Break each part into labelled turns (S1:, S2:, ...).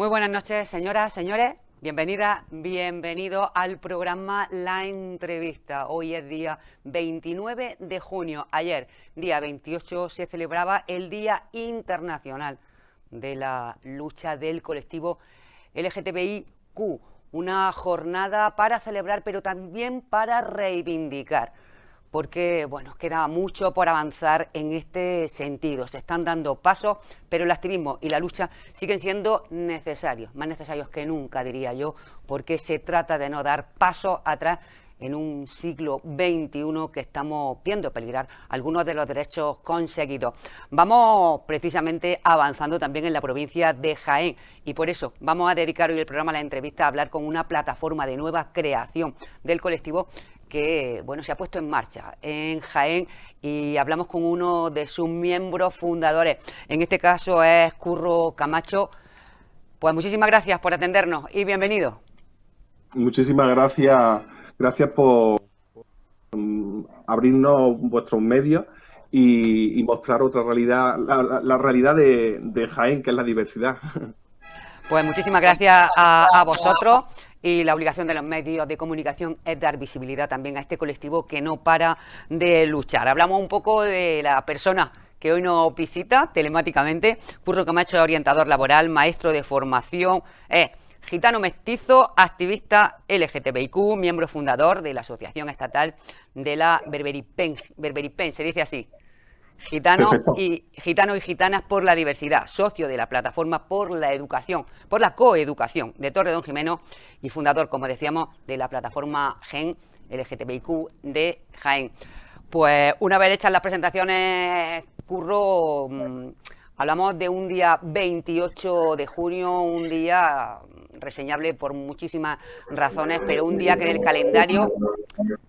S1: Muy buenas noches, señoras, señores. Bienvenidas, bienvenidos al programa La Entrevista. Hoy es día 29 de junio. Ayer, día 28, se celebraba el Día Internacional de la Lucha del Colectivo LGTBIQ. Una jornada para celebrar, pero también para reivindicar. Porque, bueno, queda mucho por avanzar en este sentido. Se están dando pasos, pero el activismo y la lucha siguen siendo necesarios, más necesarios que nunca, diría yo, porque se trata de no dar pasos atrás en un siglo XXI que estamos viendo peligrar algunos de los derechos conseguidos. Vamos precisamente avanzando también en la provincia de Jaén y por eso vamos a dedicar hoy el programa a la entrevista a hablar con una plataforma de nueva creación del colectivo que bueno, se ha puesto en marcha en Jaén y hablamos con uno de sus miembros fundadores. En este caso es Curro Camacho. Pues muchísimas gracias por atendernos y bienvenido.
S2: Muchísimas gracias, gracias por abrirnos vuestros medios y mostrar otra realidad, la realidad de Jaén, que es la diversidad.
S1: Pues muchísimas gracias a vosotros. Y la obligación de los medios de comunicación es dar visibilidad también a este colectivo que no para de luchar. Hablamos un poco de la persona que hoy nos visita telemáticamente. Curro Camacho, orientador laboral, maestro de formación, gitano mestizo, activista LGTBIQ, miembro fundador de la Asociación Estatal de la Berberipen, se dice así. Gitanos y gitanas por la diversidad, socio de la plataforma por la educación, por la coeducación de Torredonjimeno y fundador, como decíamos, de la plataforma GEN LGTBIQ de Jaén. Pues una vez hechas las presentaciones, Curro, hablamos de un día 28 de junio, un día reseñable por muchísimas razones, pero un día que en el calendario,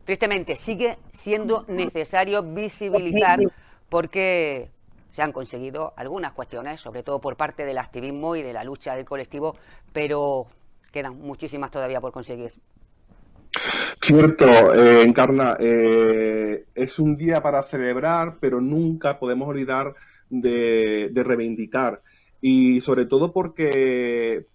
S1: tristemente, sigue siendo necesario visibilizar porque se han conseguido algunas cuestiones, sobre todo por parte del activismo y de la lucha del colectivo, pero quedan muchísimas todavía por conseguir.
S2: Cierto, Encarna, es un día para celebrar, pero nunca podemos olvidar de reivindicar. Y sobre todo porque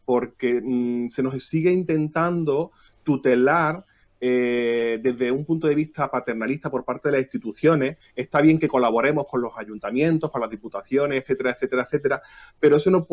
S2: se nos sigue intentando tutelar desde un punto de vista paternalista por parte de las instituciones. Está bien que colaboremos con los ayuntamientos, con las diputaciones, etcétera, etcétera, etcétera, pero eso no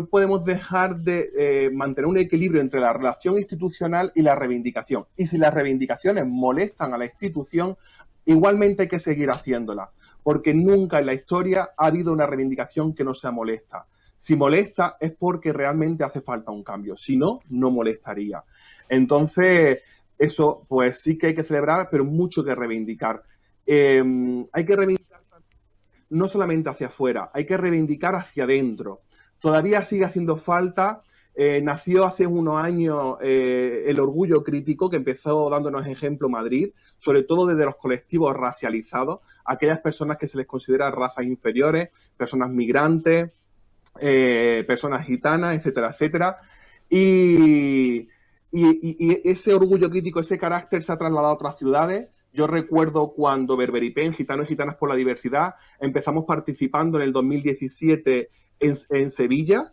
S2: podemos dejar de mantener un equilibrio entre la relación institucional y la reivindicación. Y si las reivindicaciones molestan a la institución, igualmente hay que seguir haciéndolas, porque nunca en la historia ha habido una reivindicación que no sea molesta. Si molesta es porque realmente hace falta un cambio, si no, no molestaría. Entonces, eso pues sí que hay que celebrar, pero mucho que reivindicar. Hay que reivindicar no solamente hacia afuera, hay que reivindicar hacia adentro. Todavía sigue haciendo falta. Nació hace unos años el orgullo crítico que empezó dándonos ejemplo Madrid, sobre todo desde los colectivos racializados, aquellas personas que se les considera razas inferiores, personas migrantes, personas gitanas, etcétera, etcétera. Y ese orgullo crítico, ese carácter se ha trasladado a otras ciudades. Yo recuerdo cuando Berberipen, Gitanos y Gitanas por la Diversidad, empezamos participando en el 2017 en Sevilla.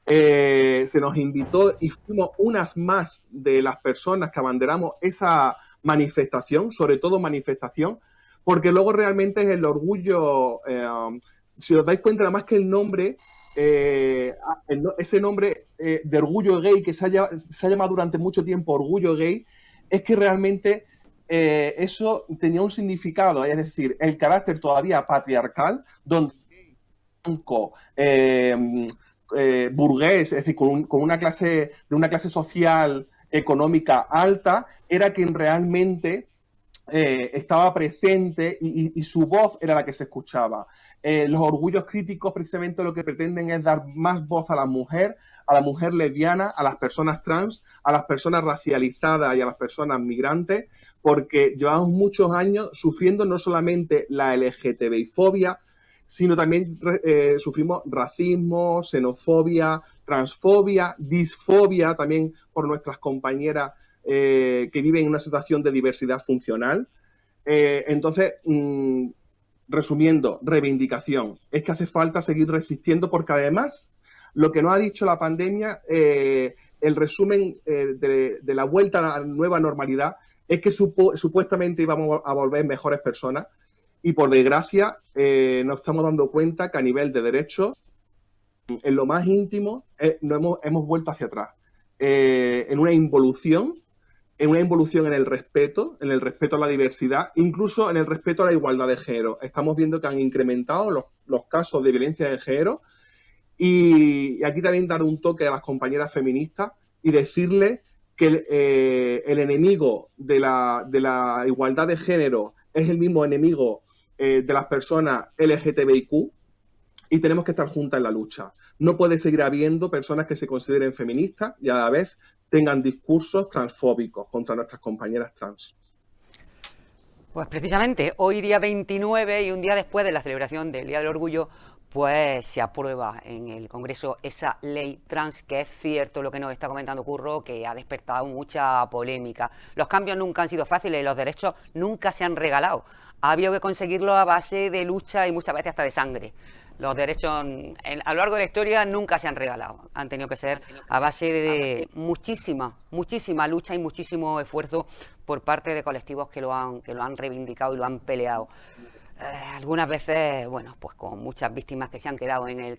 S2: Se nos invitó y fuimos unas más de las personas que abanderamos esa manifestación, sobre todo manifestación, porque luego realmente es el orgullo, si os dais cuenta, nada más que el nombre, ese nombre de orgullo gay que se ha llamado durante mucho tiempo orgullo gay, es que realmente eso tenía un significado, es decir, el carácter todavía patriarcal, donde blanco, burgués, es decir, con una clase social económica alta, era quien realmente estaba presente y su voz era la que se escuchaba. Los orgullos críticos precisamente lo que pretenden es dar más voz a la mujer lesbiana, a las personas trans, a las personas racializadas y a las personas migrantes, porque llevamos muchos años sufriendo no solamente la LGTBI-fobia, sino también sufrimos racismo, xenofobia, transfobia, disfobia también por nuestras compañeras que viven en una situación de diversidad funcional. Entonces, resumiendo, reivindicación. Es que hace falta seguir resistiendo porque además lo que nos ha dicho la pandemia, el resumen de la vuelta a la nueva normalidad es que supuestamente íbamos a volver mejores personas y por desgracia nos estamos dando cuenta que a nivel de derechos, en lo más íntimo, hemos vuelto hacia atrás, en una involución en el respeto a la diversidad, incluso en el respeto a la igualdad de género. Estamos viendo que han incrementado los casos de violencia de género y aquí también dar un toque a las compañeras feministas y decirles que el enemigo de la igualdad de género es el mismo enemigo de las personas LGTBIQ y tenemos que estar juntas en la lucha. No puede seguir habiendo personas que se consideren feministas y a la vez tengan discursos transfóbicos contra nuestras compañeras trans.
S1: Pues precisamente hoy día 29 y un día después de la celebración del Día del Orgullo, pues se aprueba en el Congreso esa ley trans, que es cierto lo que nos está comentando Curro, que ha despertado mucha polémica. Los cambios nunca han sido fáciles y los derechos nunca se han regalado. Ha habido que conseguirlo a base de lucha y muchas veces hasta de sangre. Los derechos a lo largo de la historia nunca se han regalado, han tenido que ser a base de muchísima lucha y muchísimo esfuerzo por parte de colectivos que lo han reivindicado y lo han peleado. Algunas veces, bueno, pues con muchas víctimas que se han quedado en el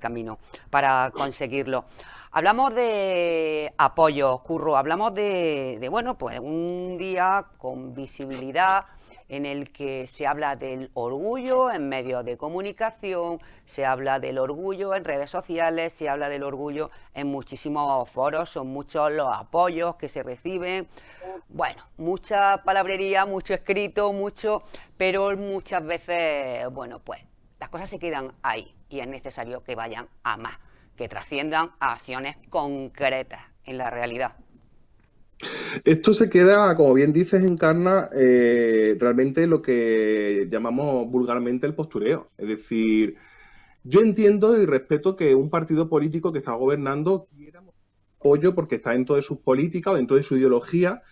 S1: camino para conseguirlo. Hablamos de apoyos, Curro, hablamos de bueno, pues un día con visibilidad en el que se habla del orgullo en medios de comunicación, se habla del orgullo en redes sociales, se habla del orgullo en muchísimos foros, son muchos los apoyos que se reciben. Bueno, mucha palabrería, mucho escrito, pero muchas veces, bueno, pues las cosas se quedan ahí y es necesario que vayan a más, que trasciendan a acciones concretas en la realidad.
S2: Esto se queda, como bien dices, encarna realmente lo que llamamos vulgarmente el postureo. Es decir, yo entiendo y respeto que un partido político que está gobernando quiera apoyo porque está dentro de sus políticas o dentro de su ideología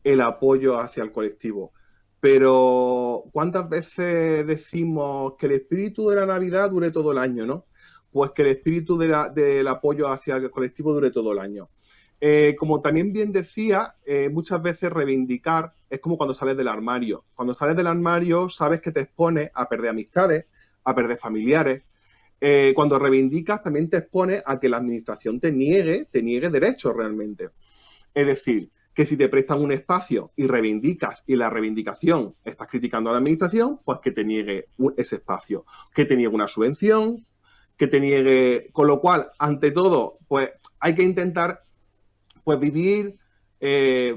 S2: el apoyo hacia el colectivo. Pero ¿cuántas veces decimos que el espíritu de la Navidad dure todo el año, no? Pues que el espíritu del apoyo hacia el colectivo dure todo el año. Como también bien decía, muchas veces reivindicar es como cuando sales del armario. Cuando sales del armario sabes que te expones a perder amistades, a perder familiares. Cuando reivindicas también te expones a que la administración te niegue derechos realmente. Es decir, que si te prestan un espacio y reivindicas y la reivindicación estás criticando a la administración, pues que te niegue ese espacio, que te niegue una subvención, que te niegue... Con lo cual, ante todo, pues hay que intentar pues vivir,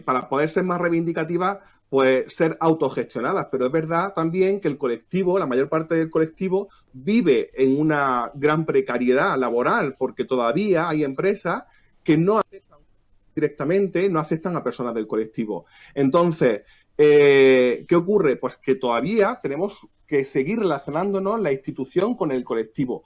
S2: para poder ser más reivindicativas, pues ser autogestionadas. Pero es verdad también que el colectivo, la mayor parte del colectivo, vive en una gran precariedad laboral, porque todavía hay empresas que no aceptan directamente, no aceptan a personas del colectivo. Entonces, ¿qué ocurre? Pues que todavía tenemos que seguir relacionándonos la institución con el colectivo.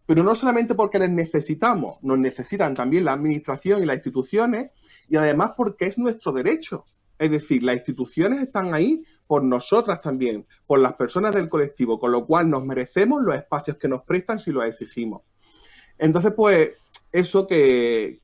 S2: Pero no solamente porque les necesitamos, nos necesitan también la administración y las instituciones, y además porque es nuestro derecho. Es decir, las instituciones están ahí por nosotras también, por las personas del colectivo, con lo cual nos merecemos los espacios que nos prestan si los exigimos. Entonces, pues, eso que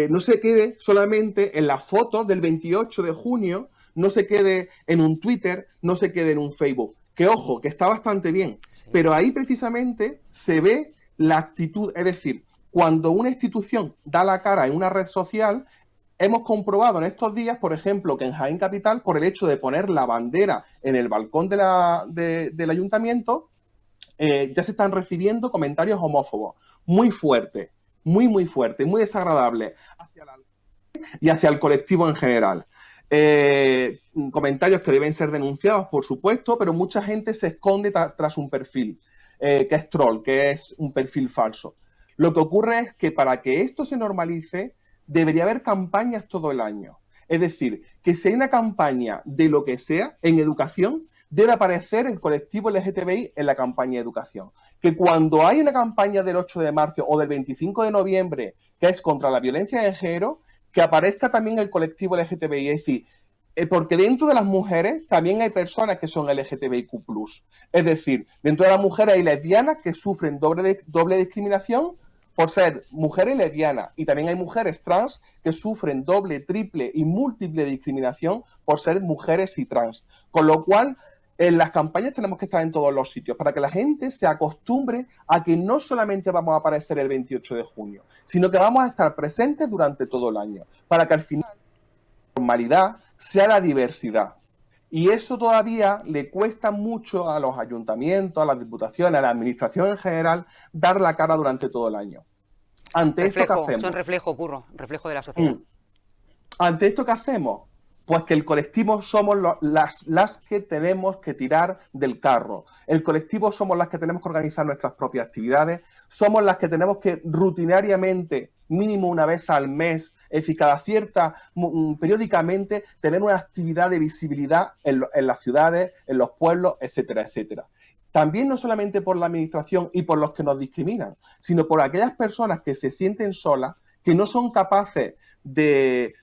S2: no se quede solamente en las fotos del 28 de junio, no se quede en un Twitter, no se quede en un Facebook. Que ojo, que está bastante bien. Pero ahí precisamente se ve la actitud, es decir, cuando una institución da la cara en una red social, hemos comprobado en estos días, por ejemplo, que en Jaén Capital, por el hecho de poner la bandera en el balcón del ayuntamiento, ya se están recibiendo comentarios homófobos muy fuertes, muy fuertes, muy desagradables y hacia el colectivo en general. Comentarios que deben ser denunciados, por supuesto, pero mucha gente se esconde tras un perfil, que es troll, que es un perfil falso. Lo que ocurre es que para que esto se normalice, debería haber campañas todo el año. Es decir, que si hay una campaña de lo que sea en educación, debe aparecer el colectivo LGTBI en la campaña de educación. Que cuando hay una campaña del 8 de marzo o del 25 de noviembre que es contra la violencia de género, que aparezca también el colectivo LGTBI. Es decir, porque dentro de las mujeres también hay personas que son LGTBIQ+. Es decir, dentro de las mujeres hay lesbianas que sufren doble discriminación por ser mujeres lesbianas. Y también hay mujeres trans que sufren doble, triple y múltiple discriminación por ser mujeres y trans. Con lo cual, en las campañas tenemos que estar en todos los sitios para que la gente se acostumbre a que no solamente vamos a aparecer el 28 de junio, sino que vamos a estar presentes durante todo el año, para que al final la normalidad sea la diversidad. Y eso todavía le cuesta mucho a los ayuntamientos, a las diputaciones, a la administración en general, dar la cara durante todo el año. Ante esto, ¿qué hacemos?
S1: Son reflejo, Curro, reflejo de la sociedad.
S2: Ante esto, ¿qué hacemos? Pues que el colectivo somos las que tenemos que tirar del carro. El colectivo somos las que tenemos que organizar nuestras propias actividades, somos las que tenemos que rutinariamente, mínimo una vez al mes, periódicamente, tener una actividad de visibilidad en las ciudades, en los pueblos, etcétera, etcétera. También no solamente por la administración y por los que nos discriminan, sino por aquellas personas que se sienten solas, que no son capaces de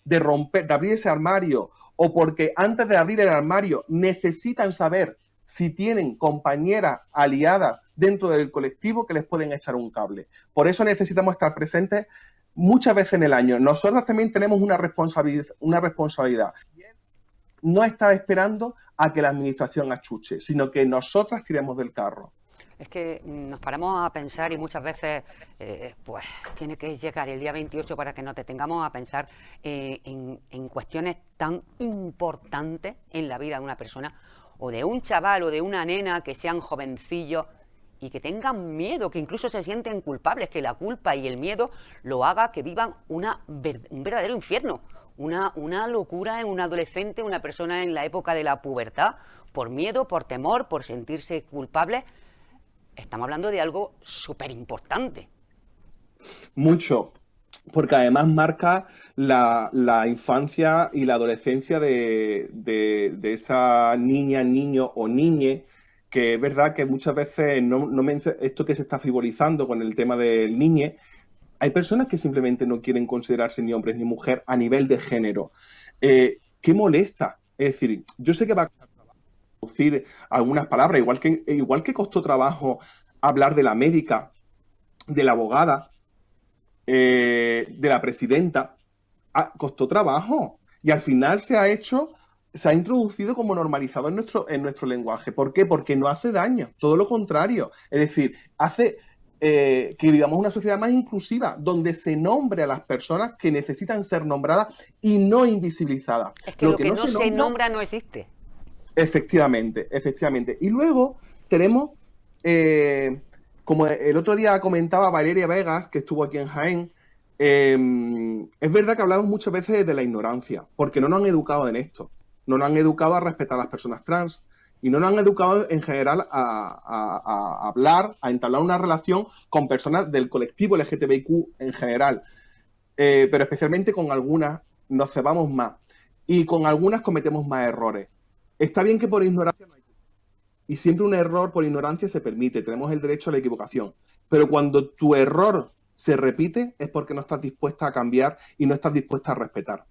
S2: abrir ese armario, o porque antes de abrir el armario necesitan saber si tienen compañeras aliadas dentro del colectivo que les pueden echar un cable. Por eso necesitamos estar presentes muchas veces en el año. Nosotros también tenemos una responsabilidad. No estar esperando a que la administración achuche, sino que nosotras tiremos del carro.
S1: Es que nos paramos a pensar y muchas veces pues tiene que llegar el día 28 para que nos detengamos a pensar en cuestiones tan importantes en la vida de una persona, o de un chaval o de una nena, que sean jovencillos y que tengan miedo, que incluso se sienten culpables, que la culpa y el miedo lo haga que vivan un verdadero infierno, una locura en un adolescente, una persona en la época de la pubertad, por miedo, por temor, por sentirse culpable. Estamos hablando de algo súper importante.
S2: Mucho, porque además marca la infancia y la adolescencia de esa niña, niño o niñe, que es verdad que muchas veces esto que se está frivolizando con el tema del niñe, hay personas que simplemente no quieren considerarse ni hombres ni mujer a nivel de género. ¿Qué molesta? Es decir, yo sé que va a traducir algunas palabras, igual que costó trabajo hablar de la médica, de la abogada, de la presidenta, costó trabajo. Y al final se ha introducido como normalizado en nuestro lenguaje. ¿Por qué? Porque no hace daño, todo lo contrario. Es decir, hace que vivamos una sociedad más inclusiva, donde se nombre a las personas que necesitan ser nombradas y no invisibilizadas.
S1: Es que lo que no se nombra no existe.
S2: Efectivamente. Y luego tenemos, como el otro día comentaba Valeria Vegas, que estuvo aquí en Jaén, es verdad que hablamos muchas veces de la ignorancia, porque no nos han educado en esto. No nos han educado a respetar a las personas trans y no nos han educado en general a hablar, a entablar una relación con personas del colectivo LGTBIQ en general. Pero especialmente con algunas nos cebamos más y con algunas cometemos más errores. Está bien que por ignorancia no hay. Y siempre un error por ignorancia se permite, tenemos el derecho a la equivocación. Pero cuando tu error se repite es porque no estás dispuesta a cambiar y no estás dispuesta a respetar.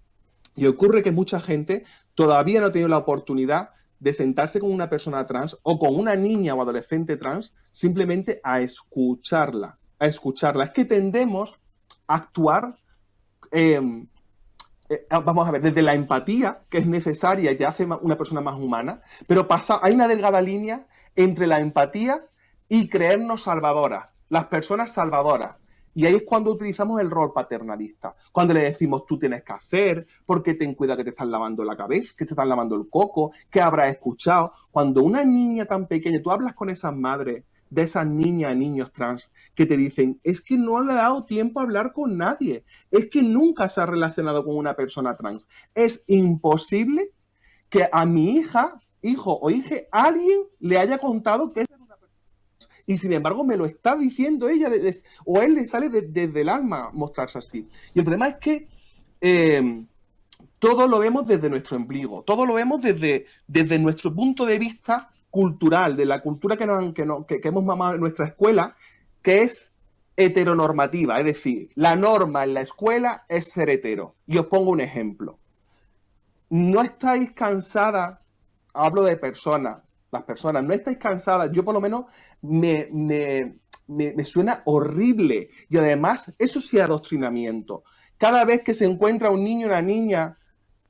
S2: Y ocurre que mucha gente todavía no ha tenido la oportunidad de sentarse con una persona trans o con una niña o adolescente trans simplemente a escucharla. Es que tendemos a actuar, vamos a ver, desde la empatía, que es necesaria y te hace una persona más humana, pero hay una delgada línea entre la empatía y creernos salvadoras, las personas salvadoras. Y ahí es cuando utilizamos el rol paternalista, cuando le decimos tú tienes que hacer, porque ten cuidado que te están lavando la cabeza, que te están lavando el coco, que habrás escuchado. Cuando una niña tan pequeña, tú hablas con esas madres de esas niñas, niños trans, que te dicen, es que no le ha dado tiempo a hablar con nadie, es que nunca se ha relacionado con una persona trans. Es imposible que a mi hija, hijo o hija, alguien le haya contado que es una persona trans. Y sin embargo me lo está diciendo ella, o a él le sale desde el alma mostrarse así. Y el problema es que todo lo vemos desde nuestro ombligo, todo lo vemos desde nuestro punto de vista cultural, de la cultura que hemos mamado en nuestra escuela, que es heteronormativa, es decir, la norma en la escuela es ser hetero. Y os pongo un ejemplo. no estáis cansadas, hablo de personas, las personas, no estáis cansadas, yo por lo menos me suena horrible. Y además, eso sí es adoctrinamiento. Cada vez que se encuentra un niño o una niña,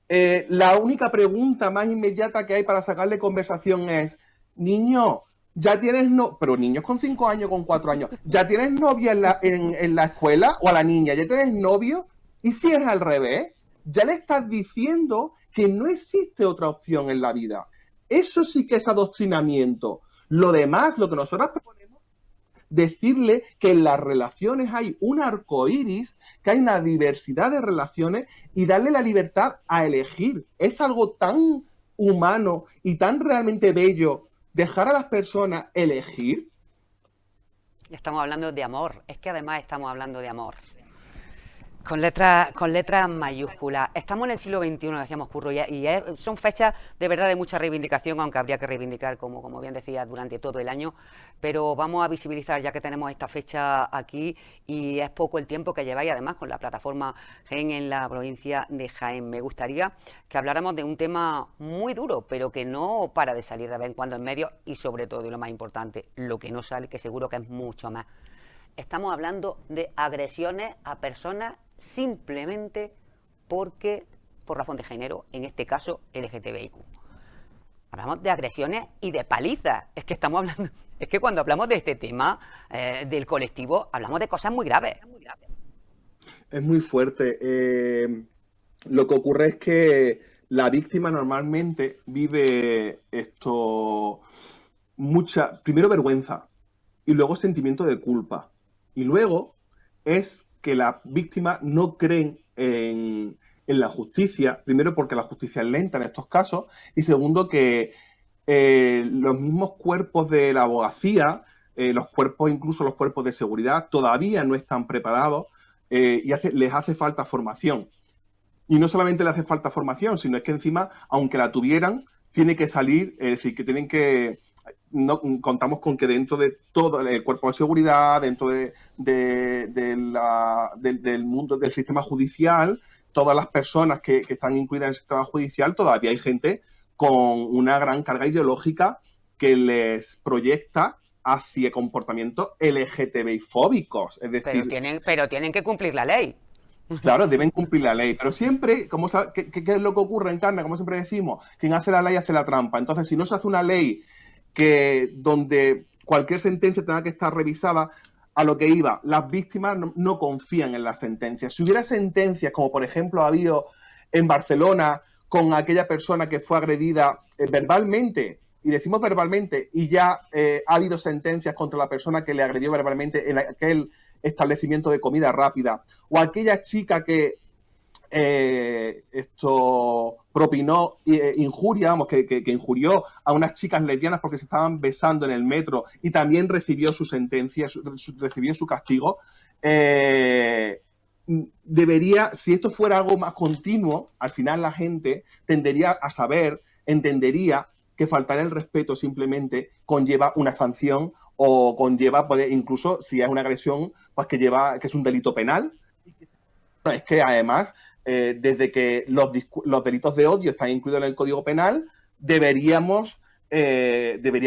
S2: la única pregunta más inmediata que hay para sacarle conversación es, niño, ya tienes no, pero niños con 5 años, con 4 años, ¿ya tienes novia en la escuela? O a la niña, ¿ya tienes novio? Y si es al revés, ya le estás diciendo que no existe otra opción en la vida. Eso sí que es adoctrinamiento. Lo demás, lo que nosotros proponemos, decirle que en las relaciones hay un arco iris, que hay una diversidad de relaciones y darle la libertad a elegir. Es algo tan humano y tan realmente bello dejar a las personas elegir.
S1: Estamos hablando de amor, es que además estamos hablando de amor. Con letras mayúsculas. Estamos en el siglo XXI, decíamos Curro, son fechas de verdad de mucha reivindicación, aunque habría que reivindicar, como bien decía, durante todo el año. Pero vamos a visibilizar ya que tenemos esta fecha aquí y es poco el tiempo que lleváis, además, con la plataforma GEN en la provincia de Jaén. Me gustaría que habláramos de un tema muy duro, pero que no para de salir de vez en cuando en medio y sobre todo, y lo más importante, lo que no sale, que seguro que es mucho más. Estamos hablando de agresiones a personas simplemente por razón de género, en este caso LGTBIQ. Hablamos de agresiones y de palizas. Es que estamos hablando, es que cuando hablamos de este tema del colectivo, hablamos de cosas muy graves.
S2: Es muy fuerte. Lo que ocurre es que la víctima normalmente vive primero vergüenza y luego sentimiento de culpa. Y luego es que las víctimas no creen en la justicia, primero porque la justicia es lenta en estos casos, y segundo que los mismos cuerpos de la abogacía, incluso los cuerpos de seguridad, todavía no están preparados y les hace falta formación. Y no solamente le hace falta formación, sino es que encima, aunque la tuvieran, tiene que salir, es decir, que tienen que... No, contamos con que dentro de todo el cuerpo de seguridad, dentro del mundo del sistema judicial, todas las personas que están incluidas en el sistema judicial, todavía hay gente con una gran carga ideológica que les proyecta hacia comportamientos LGTBI-fóbicos. Es decir,
S1: pero tienen que cumplir la ley.
S2: Claro, deben cumplir la ley, pero siempre, ¿qué es lo que ocurre, Encarna? Como siempre decimos, quien hace la ley hace la trampa. Entonces, si no se hace una ley donde cualquier sentencia tenga que estar revisada, a lo que iba, las víctimas no confían en las sentencias. Si hubiera sentencias, como por ejemplo ha habido en Barcelona con aquella persona que fue agredida verbalmente, y decimos verbalmente, y ya ha habido sentencias contra la persona que le agredió verbalmente en aquel establecimiento de comida rápida, o aquella chica que propinó injuria, vamos, que injurió a unas chicas lesbianas porque se estaban besando en el metro y también recibió su sentencia, recibió su castigo. Si esto fuera algo más continuo, al final la gente tendería a entendería que faltar el respeto simplemente conlleva una sanción o conlleva, incluso si es una agresión, pues que es un delito penal. Es que además, desde que los delitos de odio están incluidos en el Código Penal, debería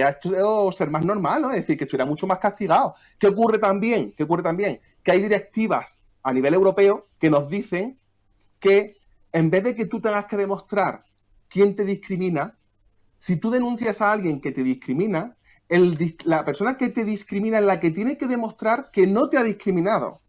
S2: esto ser más normal, ¿no? Es decir, que estuviera mucho más castigado. ¿Qué ocurre también? Que hay directivas a nivel europeo que nos dicen que en vez de que tú tengas que demostrar quién te discrimina, si tú denuncias a alguien que te discrimina, la persona que te discrimina es la que tiene que demostrar que no te ha discriminado.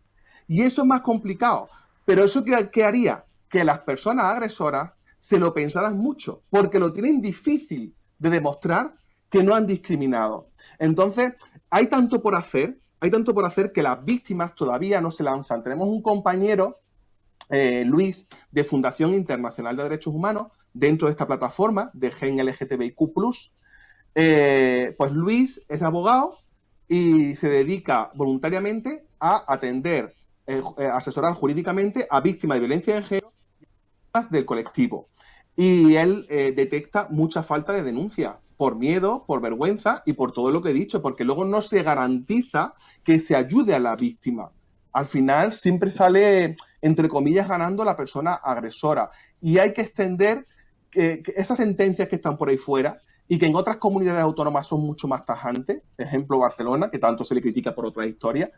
S2: Y eso es más complicado. Pero eso ¿qué haría? Que las personas agresoras se lo pensaran mucho, porque lo tienen difícil de demostrar que no han discriminado. Entonces, hay tanto por hacer que las víctimas todavía no se lanzan. Tenemos un compañero, Luis, de Fundación Internacional de Derechos Humanos, dentro de esta plataforma de GEN LGTBIQ+. Pues Luis es abogado y se dedica voluntariamente a atender, asesorar jurídicamente a víctimas de violencia de género del colectivo. Y él detecta mucha falta de denuncia por miedo, por vergüenza y por todo lo que he dicho, porque luego no se garantiza que se ayude a la víctima. Al final siempre sale, entre comillas, ganando la persona agresora. Y hay que extender que esas sentencias que están por ahí fuera y que en otras comunidades autónomas son mucho más tajantes, ejemplo Barcelona, que tanto se le critica por otras historias,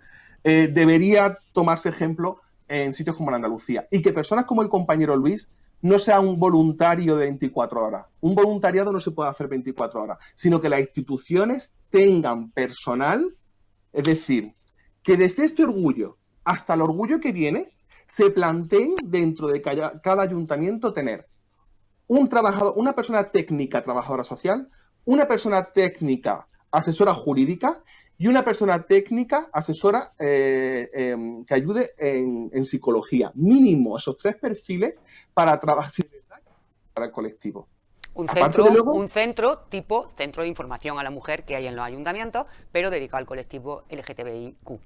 S2: debería tomarse ejemplo en sitios como la Andalucía. Y que personas como el compañero Luis no sea un voluntario de 24 horas. Un voluntariado no se puede hacer 24 horas, sino que las instituciones tengan personal, es decir, que desde este orgullo hasta el orgullo que viene, se planteen dentro de cada ayuntamiento tener un trabajador, una persona técnica trabajadora social, una persona técnica asesora jurídica y una persona técnica asesora que ayude en psicología. Mínimo esos 3 perfiles para trabajar para el colectivo. Aparte de luego,
S1: Un centro tipo centro de información a la mujer que hay en los ayuntamientos, pero dedicado al colectivo LGTBIQ.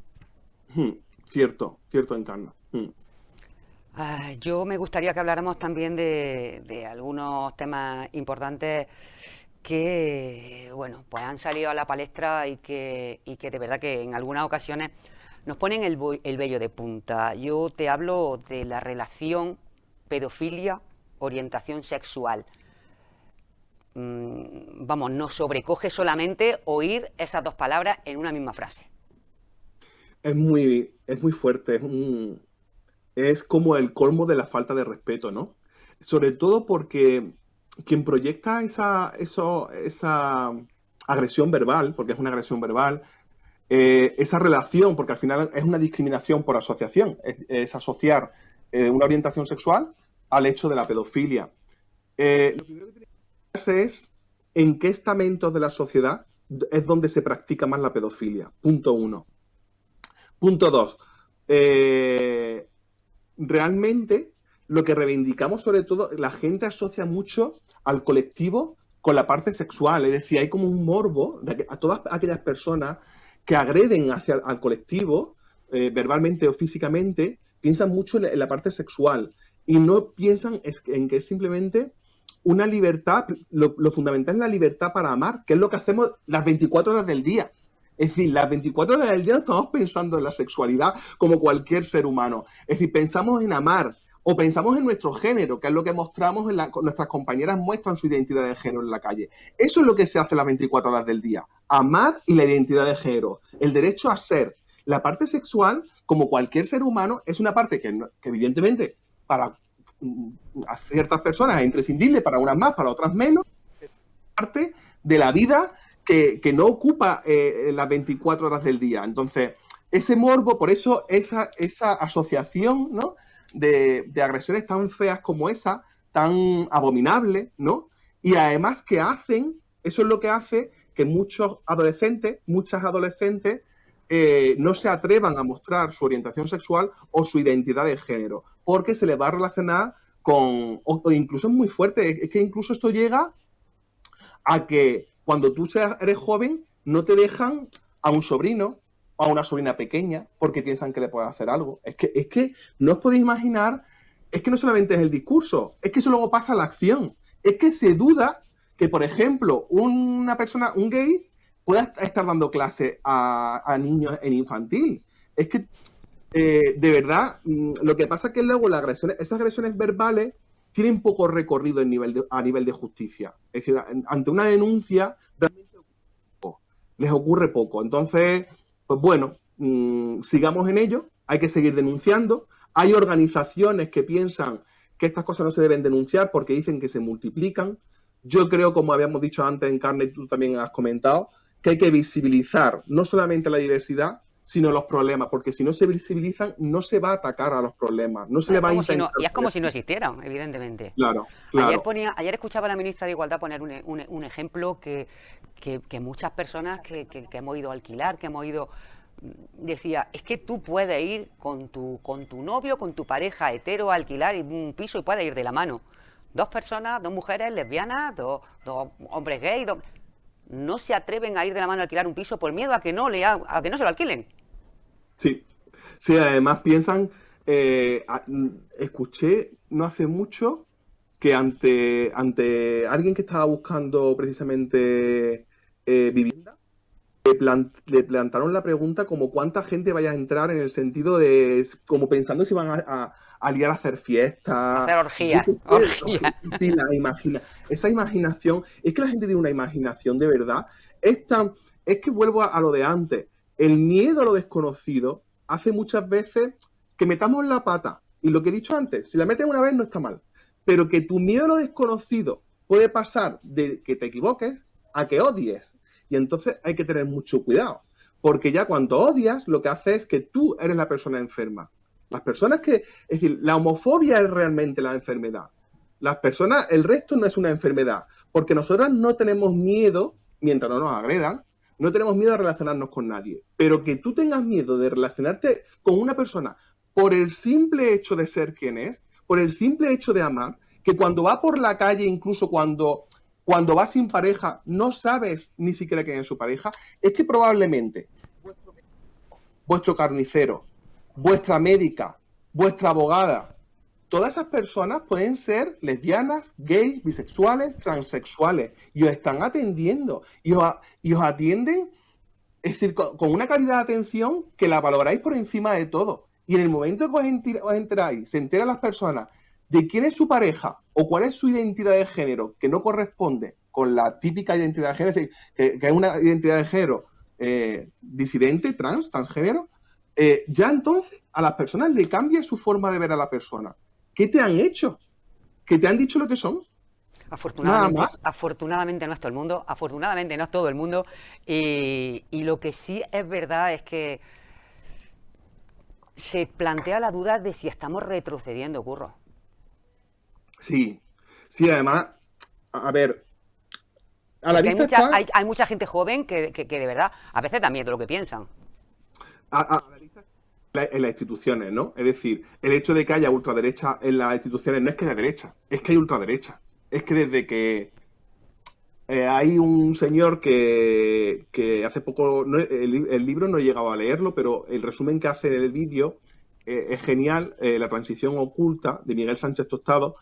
S2: Cierto, Encarna.
S1: Yo me gustaría que habláramos también de algunos temas importantes que, bueno, pues han salido a la palestra y que de verdad que en algunas ocasiones nos ponen el vello de punta. Yo te hablo de la relación pedofilia, orientación sexual. Vamos, nos sobrecoge solamente oír esas 2 palabras en una misma frase.
S2: Es muy fuerte, es como el colmo de la falta de respeto, ¿no? Sobre todo porque quien proyecta esa agresión verbal, porque es una agresión verbal, esa relación, porque al final es una discriminación por asociación, es asociar una orientación sexual al hecho de la pedofilia. Lo primero que tiene que hacerse es en qué estamentos de la sociedad es donde se practica más la pedofilia. Punto 1. Punto 2. Realmente lo que reivindicamos, sobre todo, la gente asocia mucho al colectivo con la parte sexual, es decir, hay como un morbo a todas aquellas personas que agreden al colectivo, verbalmente o físicamente, piensan mucho en la parte sexual y no piensan en que es simplemente una libertad, lo fundamental es la libertad para amar, que es lo que hacemos las 24 horas del día. Es decir, las 24 horas del día no estamos pensando en la sexualidad como cualquier ser humano. Es decir, pensamos en amar o pensamos en nuestro género, que es lo que mostramos, nuestras compañeras muestran su identidad de género en la calle. Eso es lo que se hace las 24 horas del día. Amar y la identidad de género. El derecho a ser. La parte sexual, como cualquier ser humano, es una parte que evidentemente para a ciertas personas es imprescindible, para unas más, para otras menos. Es parte de la vida que no ocupa las 24 horas del día. Entonces, ese morbo, por eso esa asociación, ¿no?, de agresiones tan feas como esa, tan abominables, ¿no? Y además que hacen, eso es lo que hace que muchas adolescentes no se atrevan a mostrar su orientación sexual o su identidad de género, porque se les va a relacionar con, o incluso es muy fuerte, es que incluso esto llega a que cuando tú eres joven no te dejan a un sobrino o a una sobrina pequeña porque piensan que le puedes hacer algo. Es que no os podéis imaginar, es que no solamente es el discurso, es que eso luego pasa a la acción. Es que se duda que, por ejemplo, una persona, un gay, pueda estar dando clase a niños en infantil. Es que, de verdad, lo que pasa es que luego esas agresiones verbales tienen poco recorrido a nivel de justicia. Es decir, ante una denuncia realmente les ocurre poco. Entonces, pues bueno, sigamos en ello, hay que seguir denunciando. Hay organizaciones que piensan que estas cosas no se deben denunciar porque dicen que se multiplican. Yo creo, como habíamos dicho antes, Encarna, y tú también has comentado, que hay que visibilizar no solamente la diversidad, sino los problemas, porque si no se visibilizan, no se va a atacar a los problemas, no se le va a intentar.
S1: Y es como si no existieran, evidentemente.
S2: Claro.
S1: Ayer escuchaba a la ministra de Igualdad poner un ejemplo que muchas personas que hemos ido a alquilar, que hemos ido, decía, es que tú puedes ir con tu novio, con tu pareja hetero a alquilar un piso y puedes ir de la mano. 2 personas, 2 mujeres lesbianas, dos hombres gays, no se atreven a ir de la mano a alquilar un piso por miedo a que no se lo alquilen.
S2: Sí, además piensan, escuché no hace mucho que ante alguien que estaba buscando precisamente vivienda, le plantaron la pregunta como cuánta gente vaya a entrar, en el sentido de como pensando si van a a liar a hacer fiestas.
S1: Hacer
S2: Yo
S1: orgías,
S2: qué sé,
S1: orgías.
S2: sí, esa imaginación, es que la gente tiene una imaginación de verdad. Es que vuelvo a lo de antes. El miedo a lo desconocido hace muchas veces que metamos la pata. Y lo que he dicho antes, si la metes una vez no está mal. Pero que tu miedo a lo desconocido puede pasar de que te equivoques a que odies. Y entonces hay que tener mucho cuidado. Porque ya cuando odias, lo que hace es que tú eres la persona enferma. Las personas que, es decir, la homofobia es realmente la enfermedad. Las personas, el resto no es una enfermedad. Porque nosotras no tenemos miedo, mientras no nos agredan, no tenemos miedo a relacionarnos con nadie. Pero que tú tengas miedo de relacionarte con una persona por el simple hecho de ser quien es, por el simple hecho de amar, que cuando va por la calle, incluso cuando va sin pareja, no sabes ni siquiera quién es su pareja, es que probablemente vuestro carnicero, vuestra médica, vuestra abogada, todas esas personas pueden ser lesbianas, gays, bisexuales, transexuales, y os están atendiendo, y os atienden, es decir, con una calidad de atención que la valoráis por encima de todo. Y en el momento que os enteráis, se enteran las personas de quién es su pareja o cuál es su identidad de género que no corresponde con la típica identidad de género, es decir, que es una identidad de género disidente, transgénero, ya entonces a las personas le cambia su forma de ver a la persona. ¿Qué te han hecho? ¿Qué te han dicho lo que son? Nada
S1: Afortunadamente,
S2: más.
S1: afortunadamente no es todo el mundo, afortunadamente no es todo el mundo, y lo que sí es verdad es que se plantea la duda de si estamos retrocediendo, Curro.
S2: Sí, sí, además, a ver, a la
S1: Porque hay
S2: vista
S1: mucha,
S2: está,
S1: hay mucha gente joven que de verdad a veces da miedo lo que piensan.
S2: a la vista está en las instituciones, ¿no? Es decir, el hecho de que haya ultraderecha en las instituciones no es que haya derecha, es que hay ultraderecha. Es que desde que hay un señor que hace poco, el libro no he llegado a leerlo, pero el resumen que hace en el vídeo es genial. La transición oculta de Miguel Sánchez Tostado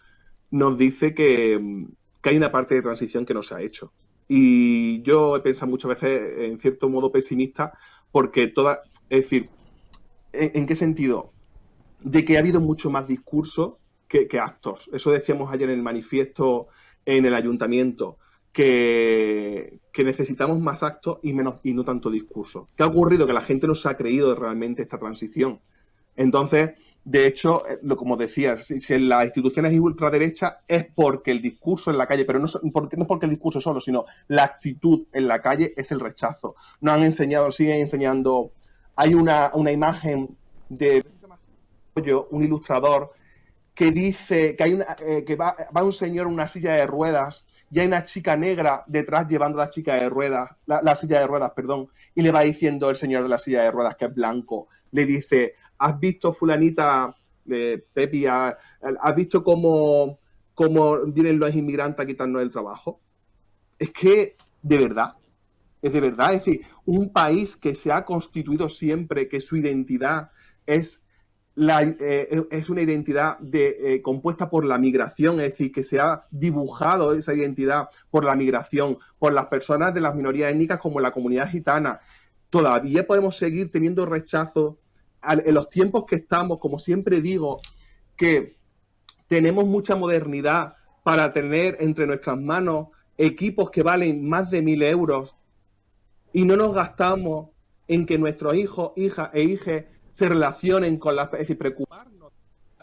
S2: nos dice que hay una parte de transición que no se ha hecho. Y yo he pensado muchas veces, en cierto modo, pesimista, porque es decir, ¿en qué sentido? De que ha habido mucho más discurso que actos. Eso decíamos ayer en el manifiesto en el ayuntamiento, que necesitamos más actos y no tanto discurso. ¿Qué ha ocurrido? Que la gente no se ha creído realmente esta transición. Entonces, de hecho, como decías, si en las instituciones hay ultraderecha es porque el discurso en la calle, pero no es porque el discurso solo, sino la actitud en la calle es el rechazo. Nos han enseñado, siguen enseñando, hay una imagen de un ilustrador que dice que va un señor en una silla de ruedas y hay una chica negra detrás llevando la chica de ruedas, la silla de ruedas, perdón, y le va diciendo el señor de la silla de ruedas, que es blanco, le dice, ¿has visto fulanita, Pepi, has visto cómo vienen los inmigrantes a quitarnos el trabajo? Es que, de verdad, es de verdad, es decir, un país que se ha constituido siempre, que su identidad es es una identidad compuesta por la migración, es decir, que se ha dibujado esa identidad por la migración, por las personas de las minorías étnicas como la comunidad gitana. Todavía podemos seguir teniendo rechazo en los tiempos que estamos, como siempre digo, que tenemos mucha modernidad para tener entre nuestras manos equipos que valen más de 1.000 euros y no nos gastamos en que nuestros hijos, hijas e hijes se relacionen con las... Es decir, preocuparnos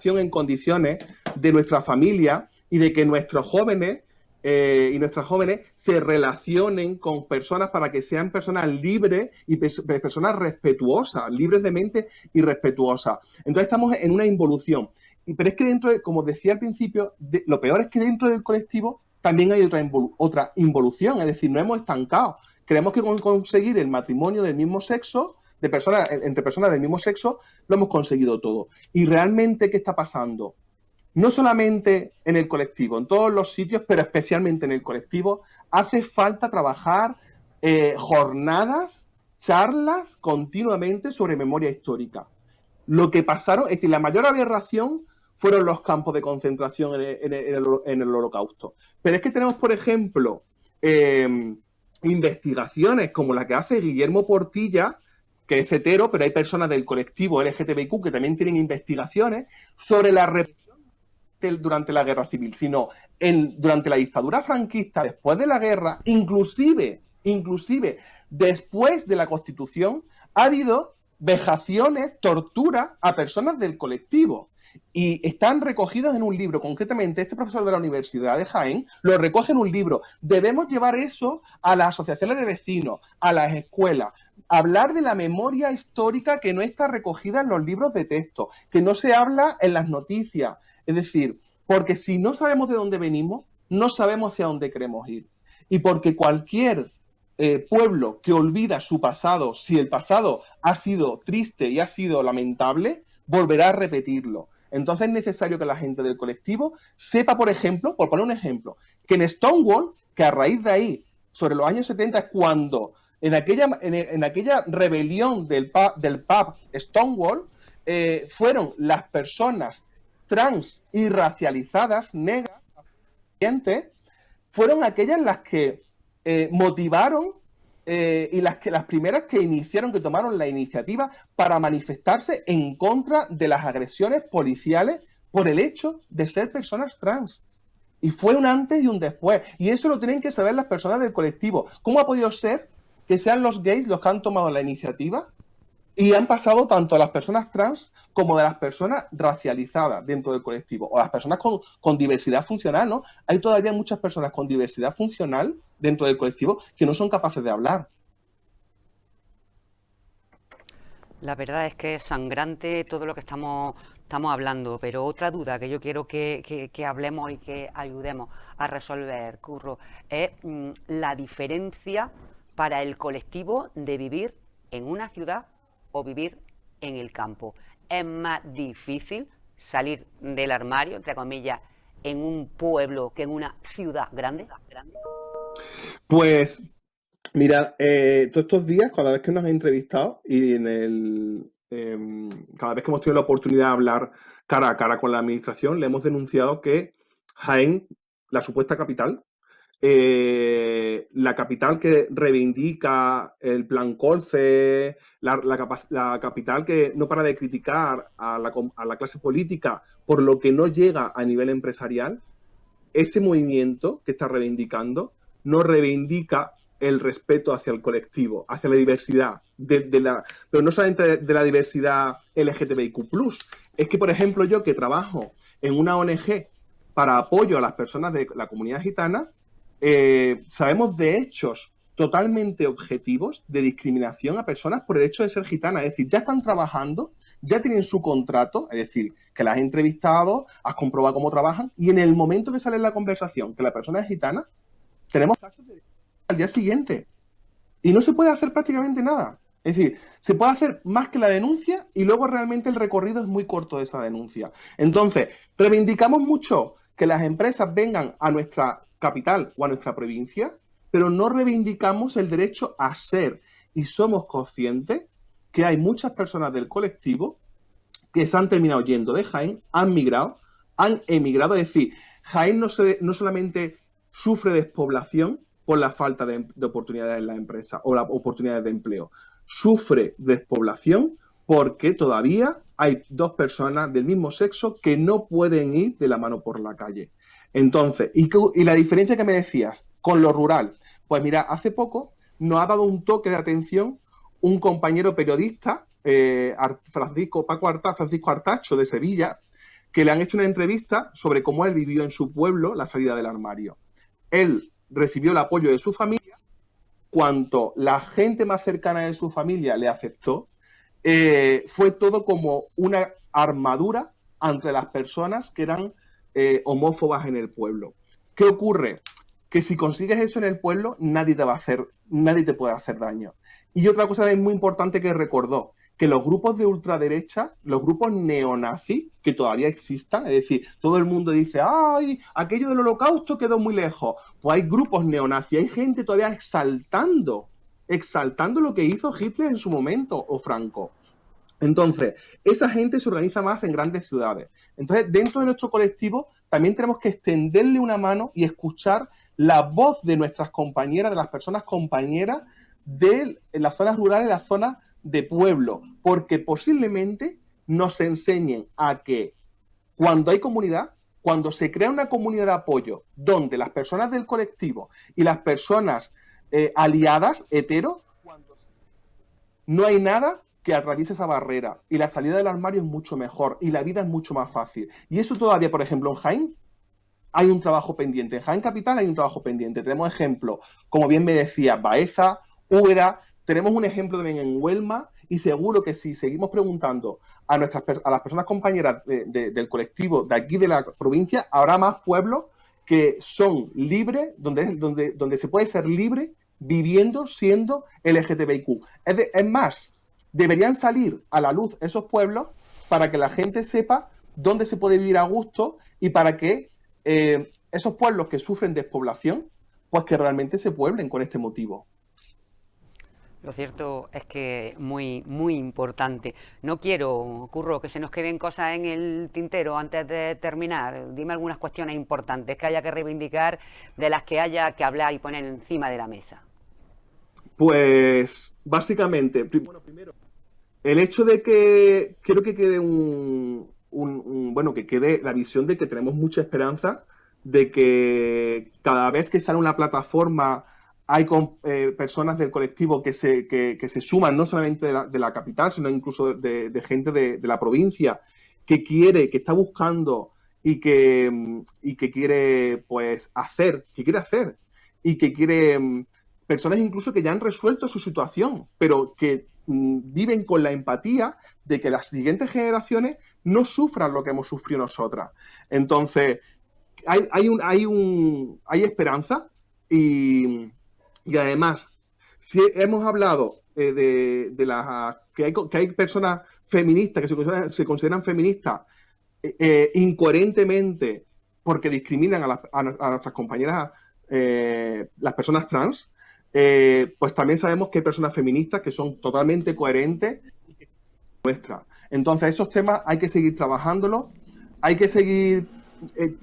S2: en condiciones de nuestra familia y de que nuestros jóvenes y nuestras jóvenes se relacionen con personas para que sean personas libres y personas respetuosas, libres de mente y respetuosas. Entonces estamos en una involución. Pero es que como decía al principio, lo peor es que dentro del colectivo también hay otra involución, es decir, no hemos estancado. Creemos que con conseguir el matrimonio del mismo sexo, entre personas del mismo sexo, lo hemos conseguido todo. ¿Y realmente qué está pasando? No solamente en el colectivo, en todos los sitios, pero especialmente en el colectivo, hace falta trabajar jornadas, charlas continuamente sobre memoria histórica. Lo que pasaron, es decir, la mayor aberración fueron los campos de concentración en el Holocausto. Pero es que tenemos, por ejemplo, investigaciones como la que hace Guillermo Portilla, que es hetero, pero hay personas del colectivo LGTBIQ que también tienen investigaciones sobre la represión durante la guerra civil, sino durante la dictadura franquista, después de la guerra, inclusive después de la Constitución, ha habido vejaciones, tortura a personas del colectivo. Y están recogidos en un libro. Concretamente, este profesor de la Universidad de Jaén lo recoge en un libro. Debemos llevar eso a las asociaciones de vecinos, a las escuelas, hablar de la memoria histórica que no está recogida en los libros de texto, que no se habla en las noticias. Es decir, porque si no sabemos de dónde venimos, no sabemos hacia dónde queremos ir. Y porque cualquier pueblo que olvida su pasado, si el pasado ha sido triste y ha sido lamentable, volverá a repetirlo. Entonces es necesario que la gente del colectivo sepa, por ejemplo, por poner un ejemplo, que en Stonewall, que a raíz de ahí, sobre los años 70, es cuando en aquella rebelión del pub Stonewall, fueron las personas trans y racializadas, negras, fueron aquellas las que motivaron y las primeras que iniciaron, que tomaron la iniciativa para manifestarse en contra de las agresiones policiales por el hecho de ser personas trans. Y fue un antes y un después. Y eso lo tienen que saber las personas del colectivo. ¿Cómo ha podido ser que sean los gays los que han tomado la iniciativa? Y han pasado tanto a las personas trans como de las personas racializadas dentro del colectivo, o las personas con diversidad funcional, ¿no? Hay todavía muchas personas con diversidad funcional dentro del colectivo que no son capaces de hablar.
S1: La verdad es que es sangrante todo lo que estamos hablando, pero otra duda que yo quiero que hablemos y que ayudemos a resolver, Curro, es la diferencia para el colectivo de vivir en una ciudad o vivir en el campo. Es más difícil salir del armario, entre comillas, en un pueblo que en una ciudad grande.
S2: Pues mira, todos estos días, cada vez que nos han entrevistado y cada vez que hemos tenido la oportunidad de hablar cara a cara con la administración, le hemos denunciado que Jaén, la supuesta capital, la capital que reivindica el plan Colce, la capital que no para de criticar a la clase política por lo que no llega a nivel empresarial, ese movimiento que está reivindicando no reivindica el respeto hacia el colectivo, hacia la diversidad, pero no solamente de la diversidad LGTBIQ+. Es que, por ejemplo, yo que trabajo en una ONG para apoyo a las personas de la comunidad gitana, sabemos de hechos totalmente objetivos de discriminación a personas por el hecho de ser gitanas. Es decir, ya están trabajando, ya tienen su contrato, es decir, que las has entrevistado, has comprobado cómo trabajan, y en el momento que sale en la conversación que la persona es gitana, tenemos casos de al día siguiente. Y no se puede hacer prácticamente nada. Es decir, se puede hacer más que la denuncia y luego realmente el recorrido es muy corto de esa denuncia. Entonces, reivindicamos mucho que las empresas vengan a nuestra capital o a nuestra provincia, pero no reivindicamos el derecho a ser. Y somos conscientes que hay muchas personas del colectivo que se han terminado yendo de Jaén, han migrado, han emigrado. Es decir, Jaén no solamente sufre despoblación por la falta de oportunidades en la empresa o las oportunidades de empleo, sufre despoblación porque todavía hay dos personas del mismo sexo que no pueden ir de la mano por la calle. Entonces, y la diferencia que me decías con lo rural, pues mira, hace poco nos ha dado un toque de atención un compañero periodista, Francisco Artacho de Sevilla, que le han hecho una entrevista sobre cómo él vivió en su pueblo la salida del armario. Él recibió el apoyo de su familia, cuanto la gente más cercana de su familia le aceptó, fue todo como una armadura entre las personas que eran homófobas en el pueblo. ¿Qué ocurre? Que si consigues eso en el pueblo, nadie te puede hacer daño. Y otra cosa muy importante que recordó, que los grupos de ultraderecha, los grupos neonazis, que todavía existan, es decir, todo el mundo dice, ¡ay, aquello del holocausto quedó muy lejos! Pues hay grupos neonazis, hay gente todavía exaltando lo que hizo Hitler en su momento, o Franco. Entonces, esa gente se organiza más en grandes ciudades. Entonces, dentro de nuestro colectivo, también tenemos que extenderle una mano y escuchar la voz de nuestras compañeras, de las personas compañeras de las zonas rurales, las zonas de pueblo, porque posiblemente nos enseñen a que cuando hay comunidad, cuando se crea una comunidad de apoyo donde las personas del colectivo y las personas aliadas, heteros, no hay nada que atraviese esa barrera y la salida del armario es mucho mejor y la vida es mucho más fácil. Y eso todavía, por ejemplo, en Jaén hay un trabajo pendiente. En Jaén Capital hay un trabajo pendiente. Tenemos ejemplos, como bien me decía, Baeza, Úbeda, tenemos un ejemplo también en Huelma y seguro que si seguimos preguntando a las personas compañeras del colectivo de aquí de la provincia, habrá más pueblos que son libres, donde se puede ser libre viviendo siendo LGTBIQ. Es más, deberían salir a la luz esos pueblos para que la gente sepa dónde se puede vivir a gusto y para que esos pueblos que sufren despoblación, pues que realmente se pueblen con este motivo.
S1: Lo cierto es que muy, muy importante. No quiero, Curro, que se nos queden cosas en el tintero antes de terminar. Dime algunas cuestiones importantes que haya que reivindicar, de las que haya que hablar y poner encima de la mesa.
S2: Pues básicamente, bueno, primero, el hecho de que quiero que quede bueno, que quede la visión de que tenemos mucha esperanza, de que cada vez que sale una plataforma hay personas del colectivo que se suman, no solamente de la capital, sino incluso de gente de la provincia, que quiere, que está buscando y que quiere, pues, hacer, y que quiere, personas incluso que ya han resuelto su situación, pero que viven con la empatía de que las siguientes generaciones no sufran lo que hemos sufrido nosotras. Entonces, hay esperanza y además, si hemos hablado que hay personas feministas que se consideran feministas incoherentemente porque discriminan a nuestras compañeras, las personas trans, pues también sabemos que hay personas feministas que son totalmente coherentes nuestra. Entonces, esos temas hay que seguir trabajándolos, hay que seguir.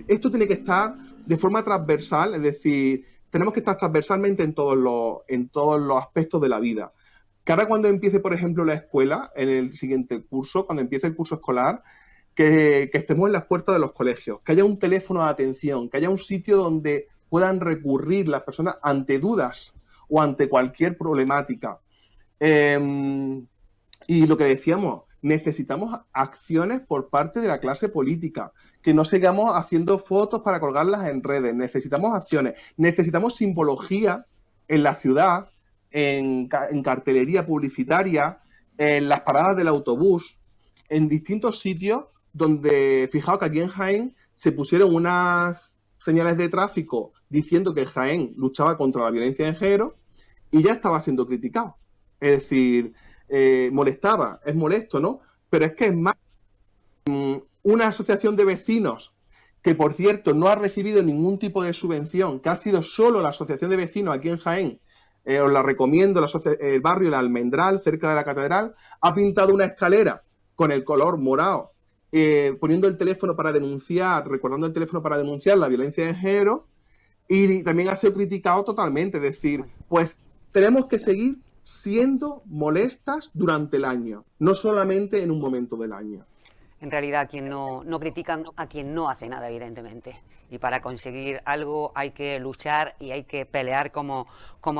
S2: Esto tiene que estar de forma transversal, es decir, tenemos que estar transversalmente en todos los aspectos de la vida. Que ahora cuando empiece, por ejemplo, la escuela, en el siguiente curso, cuando empiece el curso escolar, que estemos en las puertas de los colegios, que haya un teléfono de atención, que haya un sitio donde puedan recurrir las personas ante dudas o ante cualquier problemática. Y lo que decíamos, necesitamos acciones por parte de la clase política, que no sigamos haciendo fotos para colgarlas en redes, necesitamos acciones, necesitamos simbología en la ciudad, en cartelería publicitaria, en las paradas del autobús, en distintos sitios donde, fijaos que aquí en Jaén se pusieron unas señales de tráfico diciendo que Jaén luchaba contra la violencia de género y ya estaba siendo criticado. Es decir, molestaba, es molesto, ¿no? Pero es que es más, una asociación de vecinos que, por cierto, no ha recibido ningún tipo de subvención, que ha sido solo la asociación de vecinos aquí en Jaén, os la recomiendo, el barrio El Almendral, cerca de la catedral, ha pintado una escalera con el color morado, poniendo el teléfono para denunciar, recordando el teléfono para denunciar la violencia de género, y también ha sido criticado totalmente, es decir, pues tenemos que seguir siendo molestas durante el año, no solamente en un momento del año.
S1: En realidad, quien no critican a quien no hace nada, evidentemente. Y para conseguir algo hay que luchar y hay que pelear, como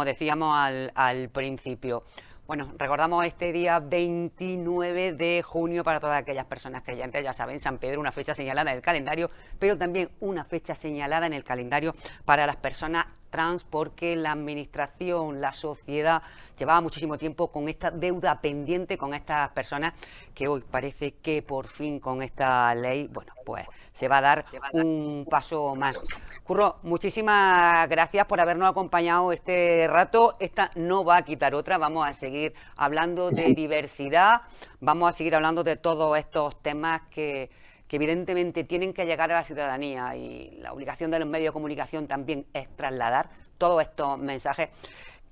S1: decíamos al principio. Bueno, recordamos este día 29 de junio para todas aquellas personas creyentes, ya saben, San Pedro, una fecha señalada en el calendario, pero también una fecha señalada en el calendario para las personas trans, porque la administración, la sociedad llevaba muchísimo tiempo con esta deuda pendiente con estas personas, que hoy parece que por fin con esta ley, bueno, pues se va a dar un paso más. Curro, muchísimas gracias por habernos acompañado este rato. Esta no va a quitar otra, vamos a seguir hablando de diversidad, vamos a seguir hablando de todos estos temas que evidentemente tienen que llegar a la ciudadanía, y la obligación de los medios de comunicación también es trasladar todos estos mensajes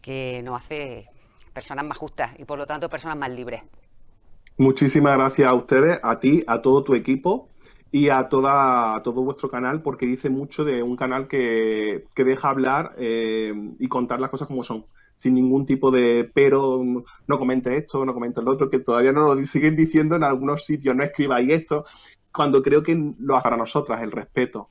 S1: que nos hace personas más justas y por lo tanto personas más libres.
S2: Muchísimas gracias a ustedes, a ti, a todo tu equipo, y a todo vuestro canal, porque dice mucho de un canal que deja hablar y contar las cosas como son, sin ningún tipo de pero, no comente esto, no comente lo otro, que todavía no lo siguen diciendo en algunos sitios, no escribáis esto, cuando creo que lo hace para nosotras, el respeto.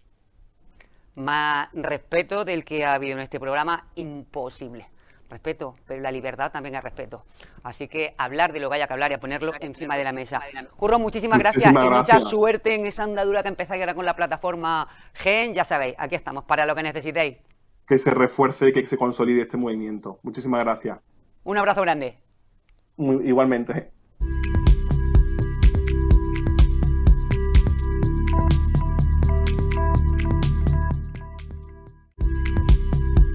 S1: Más respeto del que ha habido en este programa, imposible. Respeto, pero la libertad también es respeto. Así que hablar de lo que haya que hablar y a ponerlo encima de la mesa. Curro, muchísimas gracias
S2: Muchísimas
S1: y mucha
S2: gracias.
S1: suerte en esa andadura que empezáis ahora con la plataforma Gen. Ya sabéis, aquí estamos para lo que necesitéis.
S2: Que se refuerce, que se consolide este movimiento. Muchísimas gracias.
S1: Un abrazo grande.
S2: Igualmente.